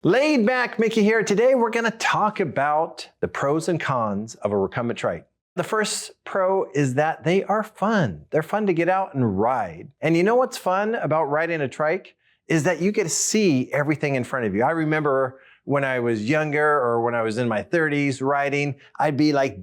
Laid back Mickey here. Today we're going to talk about the pros and cons of a recumbent trike. The first pro is that they are fun. They're fun to get out and ride. And you know what's fun about riding a trike is that you get to see everything in front of you. I remember when I was younger or when I was in my 30s riding, I'd be like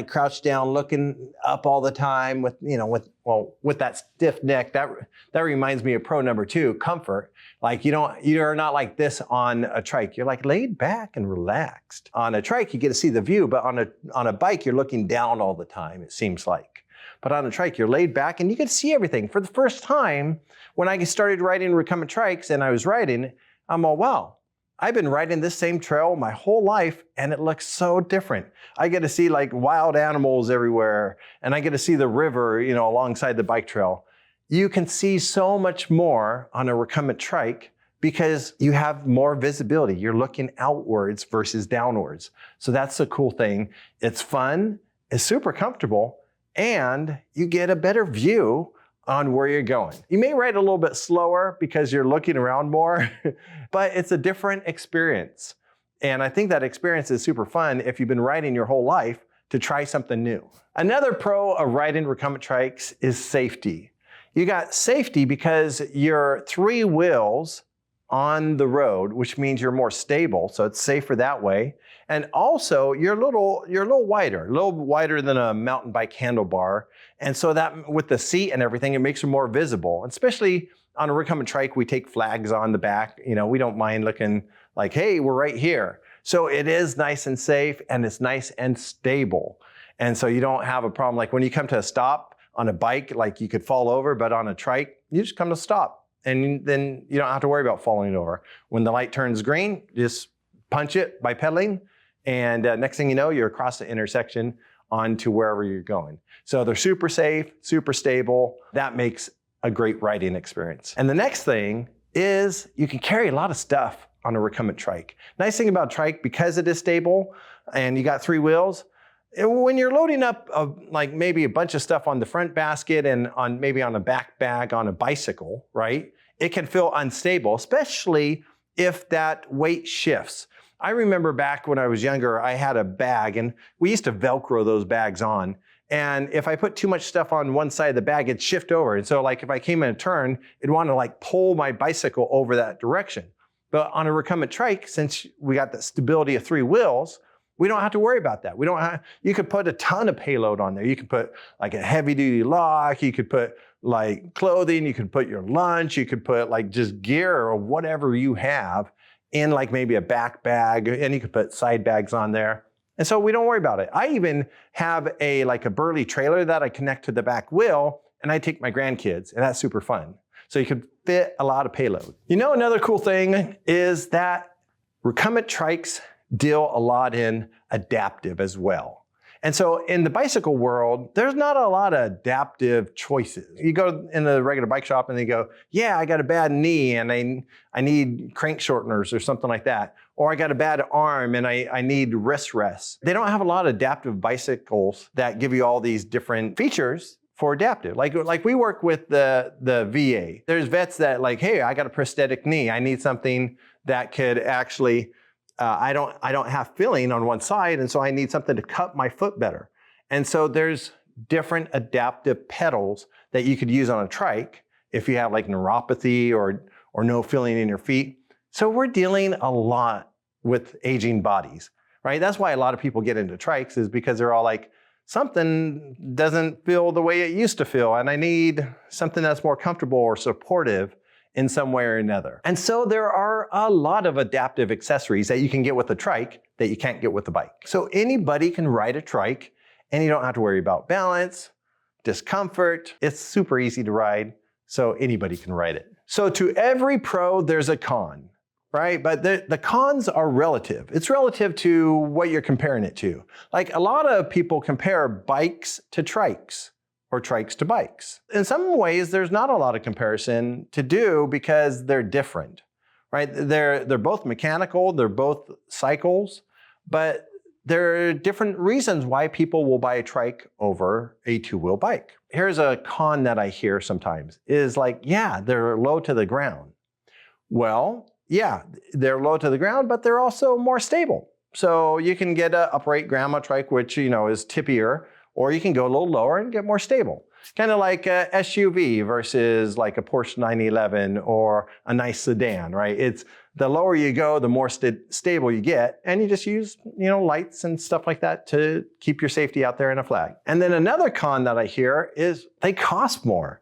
crouched down, looking up all the time with that stiff neck. That reminds me of pro number 2, comfort. Like you're not like this on a trike. You're like laid back and relaxed. On a trike, you get to see the view, but on a bike, you're looking down all the time, it seems like. But on a trike, you're laid back and you get to see everything. For the first time, when I started riding recumbent trikes and I was riding, I'm all, wow, I've been riding this same trail my whole life and it looks so different. I get to see like wild animals everywhere and I get to see the river, alongside the bike trail. You can see so much more on a recumbent trike because you have more visibility. You're looking outwards versus downwards. So that's the cool thing. It's fun, it's super comfortable, and you get a better view on where you're going. You may ride a little bit slower because you're looking around more, but it's a different experience. And I think that experience is super fun if you've been riding your whole life to try something new. Another pro of riding recumbent trikes is safety. You got safety because your 3 wheels on the road, which means you're more stable, so it's safer that way. And also, you're a little wider than a mountain bike handlebar. And so that with the seat and everything, it makes you more visible. And especially on a recumbent trike, we take flags on the back. We don't mind looking like, hey, we're right here. So it is nice and safe and it's nice and stable. And so you don't have a problem. Like when you come to a stop on a bike, like you could fall over, but on a trike, you just come to stop. And then you don't have to worry about falling over. When the light turns green, just punch it by pedaling. And next thing you know, you're across the intersection onto wherever you're going. So they're super safe, super stable. That makes a great riding experience. And the next thing is you can carry a lot of stuff on a recumbent trike. Nice thing about trike, because it is stable and you got 3 wheels, when you're loading up like maybe a bunch of stuff on the front basket and maybe on a back bag on a bicycle, right? It can feel unstable, especially if that weight shifts. I remember back when I was younger, I had a bag and we used to Velcro those bags on. And if I put too much stuff on one side of the bag, it'd shift over. And so like if I came in a turn, it'd want to like pull my bicycle over that direction. But on a recumbent trike, since we got the stability of 3 wheels, we don't have to worry about that. You could put a ton of payload on there. You could put like a heavy duty lock. You could put like clothing. You could put your lunch. You could put like just gear or whatever you have in like maybe a back bag, and you could put side bags on there. And so we don't worry about it. I even have a burly trailer that I connect to the back wheel and I take my grandkids, and that's super fun. So you could fit a lot of payload. Another cool thing is that recumbent trikes deal a lot in adaptive as well. And so in the bicycle world, there's not a lot of adaptive choices. You go in the regular bike shop and they go, yeah, I got a bad knee and I need crank shorteners or something like that. Or I got a bad arm and I need wrist rests. They don't have a lot of adaptive bicycles that give you all these different features for adaptive. Like we work with the VA. There's vets that like, hey, I got a prosthetic knee. I need something that could actually I don't have filling on one side, and so I need something to cut my foot better. And so there's different adaptive pedals that you could use on a trike if you have like neuropathy or no filling in your feet. So we're dealing a lot with aging bodies, right? That's why a lot of people get into trikes, is because they're all like, something doesn't feel the way it used to feel, and I need something that's more comfortable or supportive in some way or another. And so there are a lot of adaptive accessories that you can get with a trike that you can't get with a bike. So anybody can ride a trike and you don't have to worry about balance, discomfort. It's super easy to ride, so anybody can ride it. So to every pro, there's a con, right? But the cons are relative. It's relative to what you're comparing it to. Like a lot of people compare bikes to trikes, or trikes to bikes. In some ways, there's not a lot of comparison to do because they're different, right? They're both mechanical, they're both cycles, but there are different reasons why people will buy a trike over a 2-wheel bike. Here's a con that I hear sometimes is like, yeah, they're low to the ground. Well, yeah, they're low to the ground, but they're also more stable. So you can get an upright grandma trike, which is tippier, or you can go a little lower and get more stable. Kind of like a SUV versus like a Porsche 911 or a nice sedan, right? It's the lower you go, the more stable you get, and you just use lights and stuff like that to keep your safety out there in a flag. And then another con that I hear is they cost more.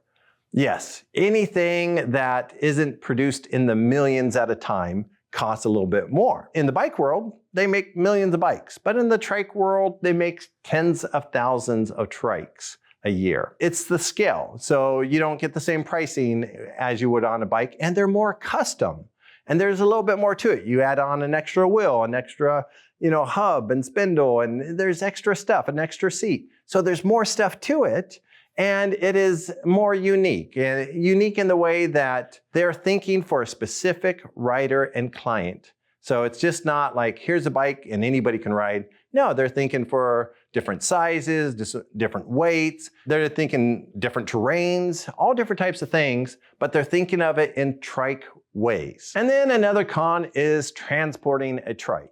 Yes, anything that isn't produced in the millions at a time costs a little bit more. In the bike world, they make millions of bikes, but in the trike world, they make tens of thousands of trikes a year. It's the scale, so you don't get the same pricing as you would on a bike, and they're more custom. And there's a little bit more to it. You add on an extra wheel, an extra hub and spindle, and there's extra stuff, an extra seat. So there's more stuff to it. And it is more unique in the way that they're thinking for a specific rider and client. So it's just not like, here's a bike and anybody can ride. No, they're thinking for different sizes, different weights. They're thinking different terrains, all different types of things, but they're thinking of it in trike ways. And then another con is transporting a trike.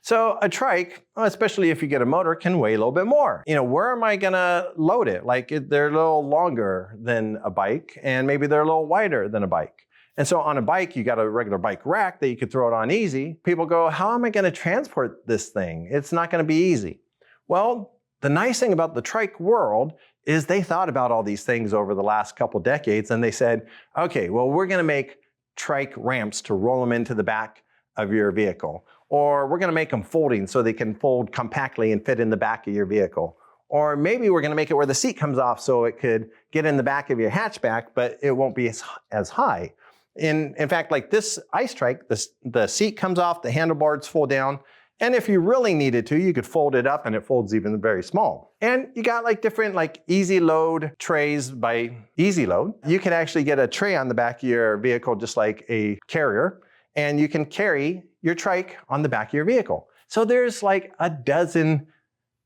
So a trike, especially if you get a motor, can weigh a little bit more. Where am I gonna load it? Like they're a little longer than a bike, and maybe they're a little wider than a bike. And so on a bike, you got a regular bike rack that you could throw it on easy. People go, how am I gonna transport this thing? It's not gonna be easy. Well, the nice thing about the trike world is they thought about all these things over the last couple decades, and they said, okay, well, we're gonna make trike ramps to roll them into the back of your vehicle. Or we're gonna make them folding so they can fold compactly and fit in the back of your vehicle. Or maybe we're gonna make it where the seat comes off so it could get in the back of your hatchback, but it won't be as high. In fact, like this ice trike, the seat comes off, the handlebars fold down, and if you really needed to, you could fold it up and it folds even very small. And you got like different easy load trays by Easy Load. You can actually get a tray on the back of your vehicle just like a carrier, and you can carry your trike on the back of your vehicle. So there's like a dozen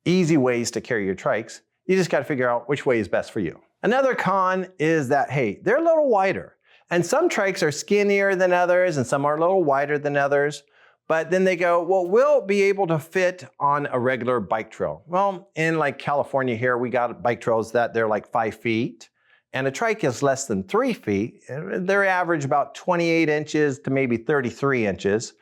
easy ways to carry your trikes. You just got to figure out which way is best for you. Another con is that, hey, they're a little wider. And some trikes are skinnier than others, and some are a little wider than others. But then they go, well, we'll be able to fit on a regular bike trail. Well, in like California here, we got bike trails that they're like 5 feet. And a trike is less than 3 feet. They're average about 28 inches to maybe 33 inches.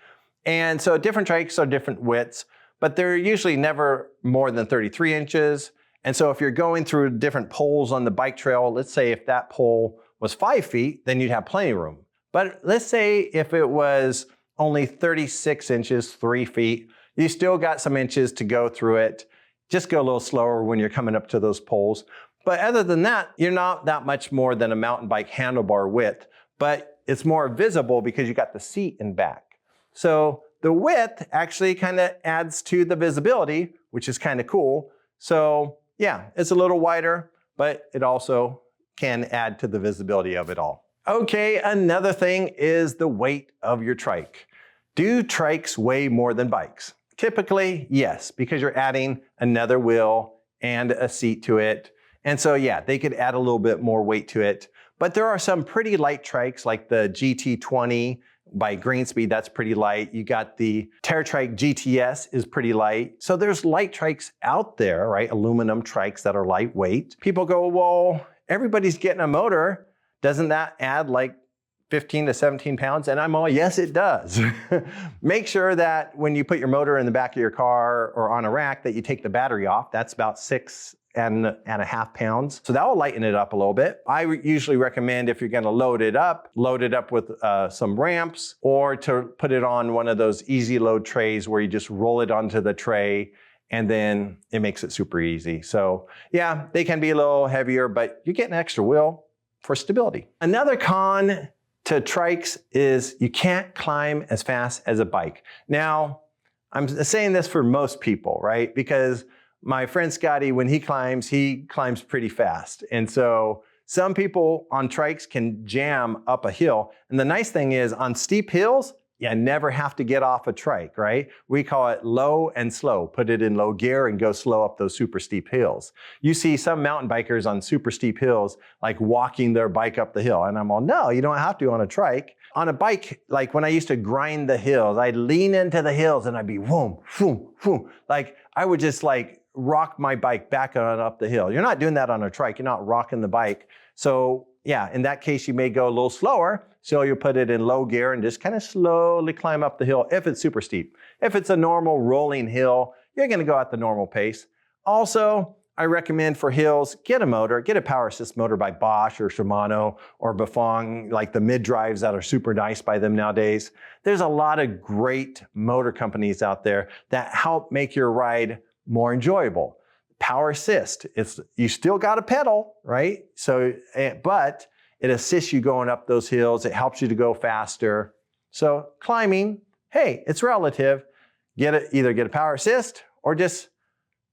And so different trikes are different widths, but they're usually never more than 33 inches. And so if you're going through different poles on the bike trail, let's say if that pole was 5 feet, then you'd have plenty of room. But let's say if it was only 36 inches, 3 feet, you still got some inches to go through it. Just go a little slower when you're coming up to those poles. But other than that, you're not that much more than a mountain bike handlebar width, but it's more visible because you got the seat in back. So the width actually kind of adds to the visibility, which is kind of cool. So yeah, it's a little wider, but it also can add to the visibility of it all. Okay, another thing is the weight of your trike. Do trikes weigh more than bikes? Typically, yes, because you're adding another wheel and a seat to it. And so yeah, they could add a little bit more weight to it. But there are some pretty light trikes like the GT20 by Greenspeed, that's pretty light. You got the TerraTrike GTS is pretty light. So there's light trikes out there, right? Aluminum trikes that are lightweight. People go, well, everybody's getting a motor. Doesn't that add like 15 to 17 pounds? And I'm all, yes, it does. Make sure that when you put your motor in the back of your car or on a rack that you take the battery off. That's about 6.5 pounds. So that will lighten it up a little bit. I usually recommend if you're gonna load it up with some ramps, or to put it on one of those easy load trays where you just roll it onto the tray and then it makes it super easy. So yeah, they can be a little heavier, but you get an extra wheel for stability. Another con to trikes is you can't climb as fast as a bike. Now, I'm saying this for most people, right? Because my friend Scotty, when he climbs pretty fast. And so some people on trikes can jam up a hill. And the nice thing is on steep hills, you never have to get off a trike, right? We call it low and slow. Put it in low gear and go slow up those super steep hills. You see some mountain bikers on super steep hills, like walking their bike up the hill. And I'm all, no, you don't have to on a trike. On a bike, like when I used to grind the hills, I'd lean into the hills and I'd be whoom, whoom, whoom. Like I would just like rock my bike back on up the hill. You're not doing that on a trike. You're not rocking the bike. So yeah, in that case, you may go a little slower. So you put it in low gear and just kind of slowly climb up the hill if it's super steep. If it's a normal rolling hill, you're gonna go at the normal pace. Also, I recommend for hills, get a motor, get a power assist motor by Bosch or Shimano or Bafang, like the mid drives that are super nice by them nowadays. There's a lot of great motor companies out there that help make your ride more enjoyable. Power assist, you still got to pedal, right? So, but it assists you going up those hills. It helps you to go faster. So climbing, hey, it's relative. Either get a power assist or just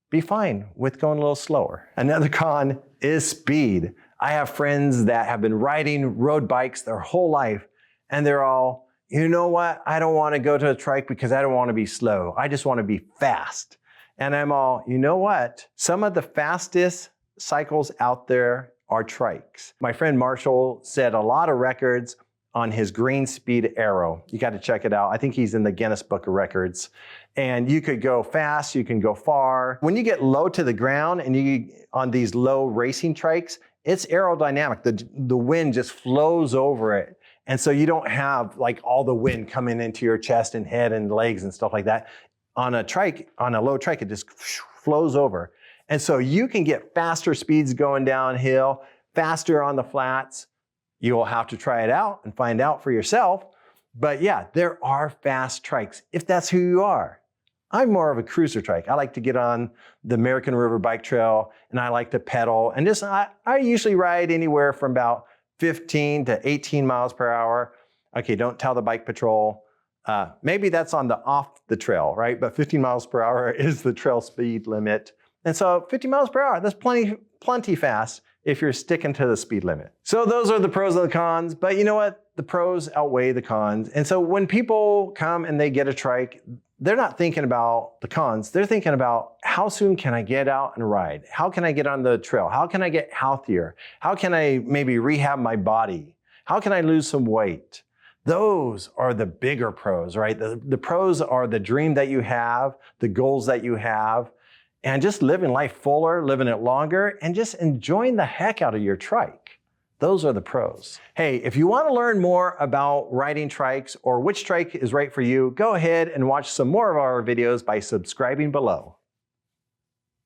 be fine with going a little slower. Another con is speed. I have friends that have been riding road bikes their whole life, and they're all, you know what? I don't want to go to a trike because I don't want to be slow. I just want to be fast. And I'm all, you know what? Some of the fastest cycles out there are trikes. My friend Marshall set a lot of records on his green speed arrow. You got to check it out. I think he's in the Guinness Book of Records. And you could go fast, you can go far. When you get low to the ground and on these low racing trikes, it's aerodynamic. The wind just flows over it. And so you don't have like all the wind coming into your chest and head and legs and stuff like that. On a trike, on a low trike, it just flows over. And so you can get faster speeds going downhill, faster on the flats. You will have to try it out and find out for yourself. But yeah, there are fast trikes if that's who you are. I'm more of a cruiser trike. I like to get on the American River Bike Trail and I like to pedal. And I usually ride anywhere from about 15 to 18 miles per hour. Okay, don't tell the bike patrol. Maybe that's on the off the trail, right? But 15 miles per hour is the trail speed limit. And so 50 miles per hour, that's plenty fast if you're sticking to the speed limit. So those are the pros and the cons, but you know what? The pros outweigh the cons. And so when people come and they get a trike, they're not thinking about the cons. They're thinking about how soon can I get out and ride? How can I get on the trail? How can I get healthier? How can I maybe rehab my body? How can I lose some weight? Those are the bigger pros, right? The pros are the dream that you have, the goals that you have, and just living life fuller, living it longer, and just enjoying the heck out of your trike. Those are the pros. Hey, if you want to learn more about riding trikes or which trike is right for you, go ahead and watch some more of our videos by subscribing below.